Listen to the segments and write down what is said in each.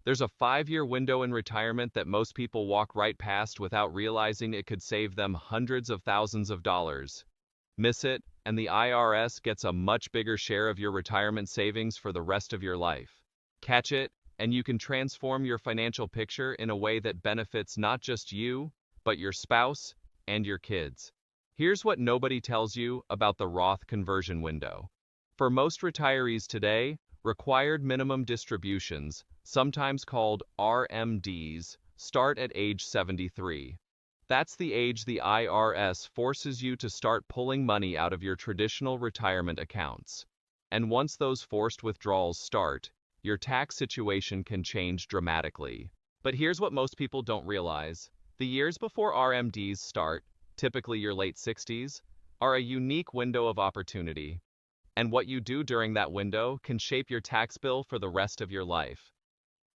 There's a 5-year window in retirement that most people walk right past without realizing it could save them hundreds of thousands of dollars. Miss it, and the IRS gets a much bigger share of your retirement savings for the rest of your life. Catch it, and you can transform your financial picture in a way that benefits not just you, but your spouse and your kids. Here's what nobody tells you about the Roth conversion window. For most retirees today, required minimum distributions, sometimes called RMDs, start at age 73. That's the age the IRS forces you to start pulling money out of your traditional retirement accounts. And once those forced withdrawals start, your tax situation can change dramatically. But here's what most people don't realize. The years before RMDs start, typically your late 60s, are a unique window of opportunity. And what you do during that window can shape your tax bill for the rest of your life.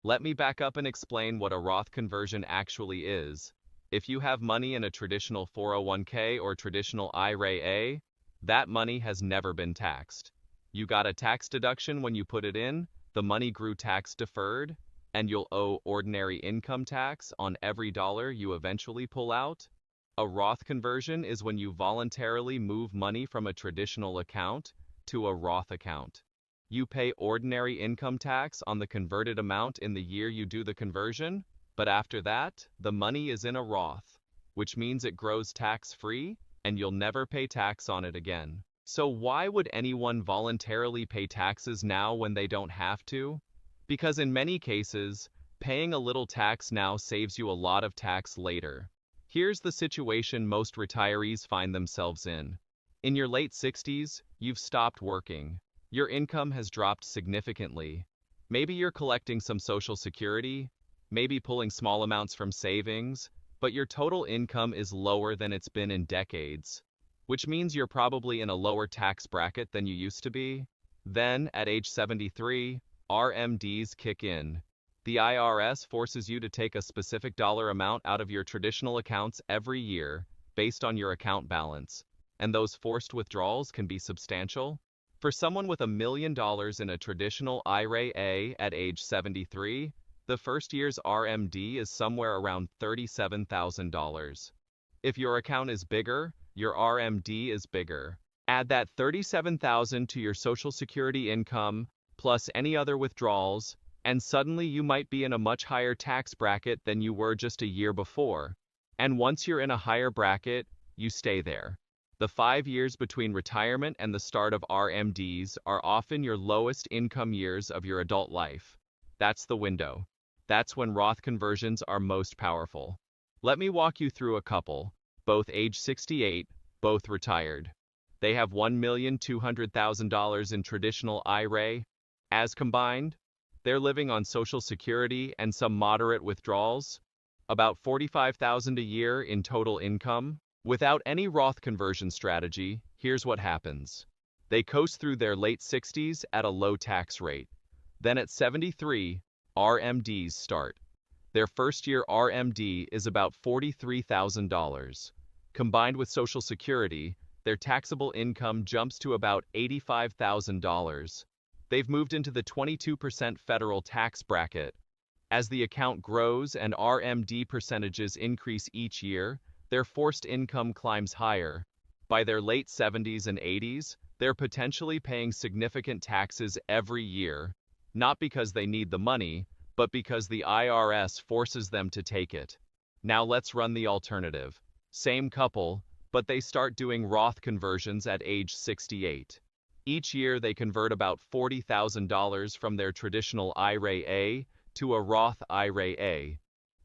Let me back up and explain what a Roth conversion actually is. If you have money in a traditional 401k or traditional IRA, that money has never been taxed. You got a tax deduction when you put it in, the money grew tax deferred, and you'll owe ordinary income tax on every dollar you eventually pull out. A Roth conversion is when you voluntarily move money from a traditional account to a Roth account. You pay ordinary income tax on the converted amount in the year you do the conversion, but after that, the money is in a Roth, which means it grows tax-free and you'll never pay tax on it again. So why would anyone voluntarily pay taxes now when they don't have to? Because in many cases, paying a little tax now saves you a lot of tax later. Here's the situation most retirees find themselves in. In your late 60s, you've stopped working. Your income has dropped significantly. Maybe you're collecting some Social Security, maybe pulling small amounts from savings, but your total income is lower than it's been in decades, which means you're probably in a lower tax bracket than you used to be. Then, at age 73, RMDs kick in. The IRS forces you to take a specific dollar amount out of your traditional accounts every year, based on your account balance, and those forced withdrawals can be substantial. For someone with $1 million in a traditional IRA at age 73, the first year's RMD is somewhere around $37,000. If your account is bigger, your RMD is bigger. Add that $37,000 to your Social Security income, plus any other withdrawals, and suddenly you might be in a much higher tax bracket than you were just a year before. And once you're in a higher bracket, you stay there. The 5 years between retirement and the start of RMDs are often your lowest income years of your adult life. That's the window. That's when Roth conversions are most powerful. Let me walk you through a couple, both age 68, both retired. They have $1,200,000 in traditional IRA. As combined, they're living on Social Security and some moderate withdrawals, about $45,000 a year in total income. Without any Roth conversion strategy, here's what happens. They coast through their late 60s at a low tax rate. Then at 73, RMDs start. Their first year RMD is about $43,000. Combined with Social Security, their taxable income jumps to about $85,000. They've moved into the 22% federal tax bracket. As the account grows and RMD percentages increase each year, their forced income climbs higher. By their late 70s and 80s, they're potentially paying significant taxes every year, not because they need the money, but because the IRS forces them to take it. Now let's run the alternative. Same couple, but they start doing Roth conversions at age 68. Each year they convert about $40,000 from their traditional IRA to a Roth IRA.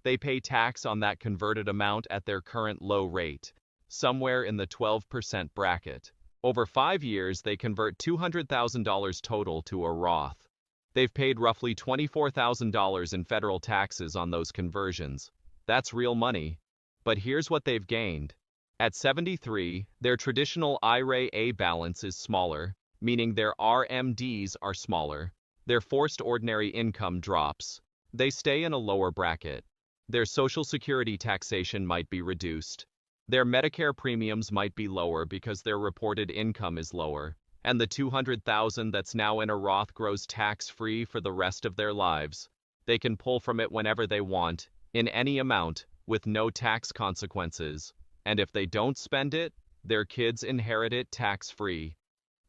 They pay tax on that converted amount at their current low rate, somewhere in the 12% bracket. Over 5 years, they convert $200,000 total to a Roth. They've paid roughly $24,000 in federal taxes on those conversions. That's real money. But here's what they've gained. At 73, their traditional IRA balance is smaller, meaning their RMDs are smaller. Their forced ordinary income drops. They stay in a lower bracket. Their Social Security taxation might be reduced. Their Medicare premiums might be lower because their reported income is lower. And the $200,000 that's now in a Roth grows tax-free for the rest of their lives. They can pull from it whenever they want, in any amount, with no tax consequences. And if they don't spend it, their kids inherit it tax-free.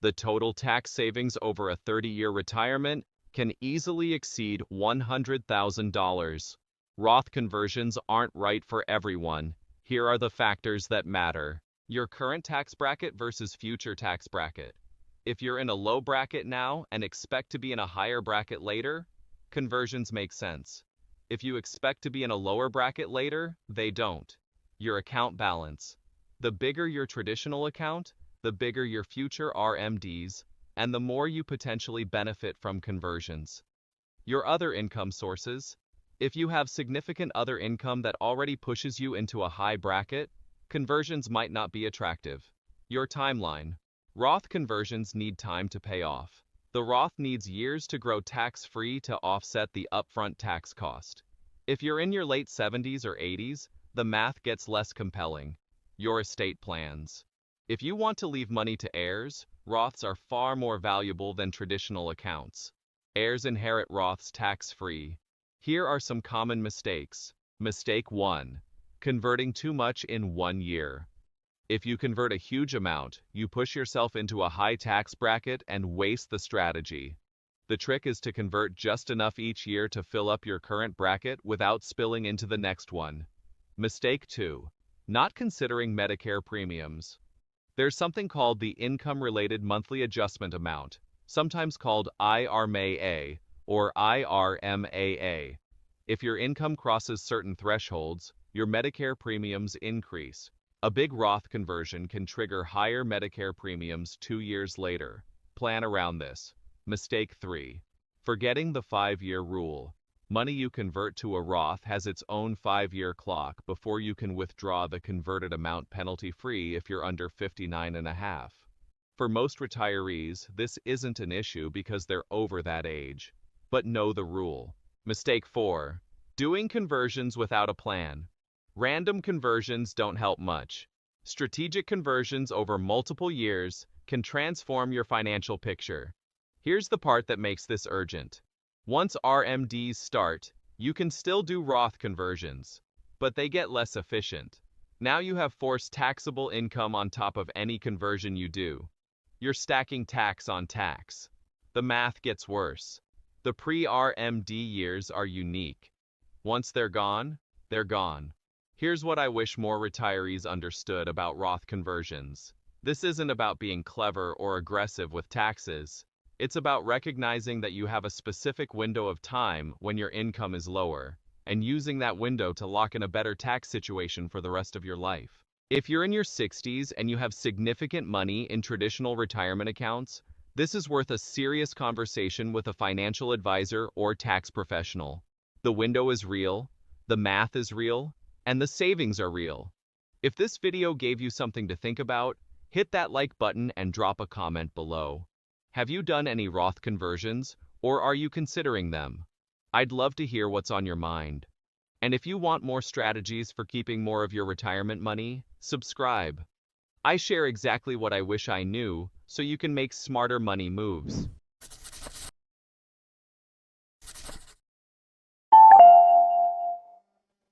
The total tax savings over a 30-year retirement can easily exceed $100,000. Roth conversions aren't right for everyone. Here are the factors that matter. Your current tax bracket versus future tax bracket. If you're in a low bracket now and expect to be in a higher bracket later, conversions make sense. If you expect to be in a lower bracket later, they don't. Your account balance. The bigger your traditional account, the bigger your future RMDs, and the more you potentially benefit from conversions. Your other income sources. If you have significant other income that already pushes you into a high bracket, conversions might not be attractive. Your timeline. Roth conversions need time to pay off. The Roth needs years to grow tax-free to offset the upfront tax cost. If you're in your late 70s or 80s, the math gets less compelling. Your estate plans. If you want to leave money to heirs, Roths are far more valuable than traditional accounts. Heirs inherit Roths tax-free. Here are some common mistakes. Mistake 1. Converting too much in 1 year. If you convert a huge amount, you push yourself into a high tax bracket and waste the strategy. The trick is to convert just enough each year to fill up your current bracket without spilling into the next one. Mistake 2. Not considering Medicare premiums. There's something called the Income-Related Monthly Adjustment Amount, sometimes called IRMAA or IRMAA. If your income crosses certain thresholds, your Medicare premiums increase. A big Roth conversion can trigger higher Medicare premiums 2 years later. Plan around this. Mistake 3. Forgetting the 5-year rule. Money you convert to a Roth has its own 5-year clock before you can withdraw the converted amount penalty-free if you're under 59 and a half. For most retirees, this isn't an issue because they're over that age. But know the rule. Mistake 4. Doing conversions without a plan. Random conversions don't help much. Strategic conversions over multiple years can transform your financial picture. Here's the part that makes this urgent. Once RMDs start, you can still do Roth conversions, but they get less efficient. Now you have forced taxable income on top of any conversion you do. You're stacking tax on tax. The math gets worse. The pre-RMD years are unique. Once they're gone, they're gone. Here's what I wish more retirees understood about Roth conversions. This isn't about being clever or aggressive with taxes. It's about recognizing that you have a specific window of time when your income is lower, and using that window to lock in a better tax situation for the rest of your life. If you're in your 60s and you have significant money in traditional retirement accounts, this is worth a serious conversation with a financial advisor or tax professional. The window is real, the math is real, and the savings are real. If this video gave you something to think about, hit that like button and drop a comment below. Have you done any Roth conversions, or are you considering them? I'd love to hear what's on your mind. And if you want more strategies for keeping more of your retirement money, subscribe. I share exactly what I wish I knew, so you can make smarter money moves.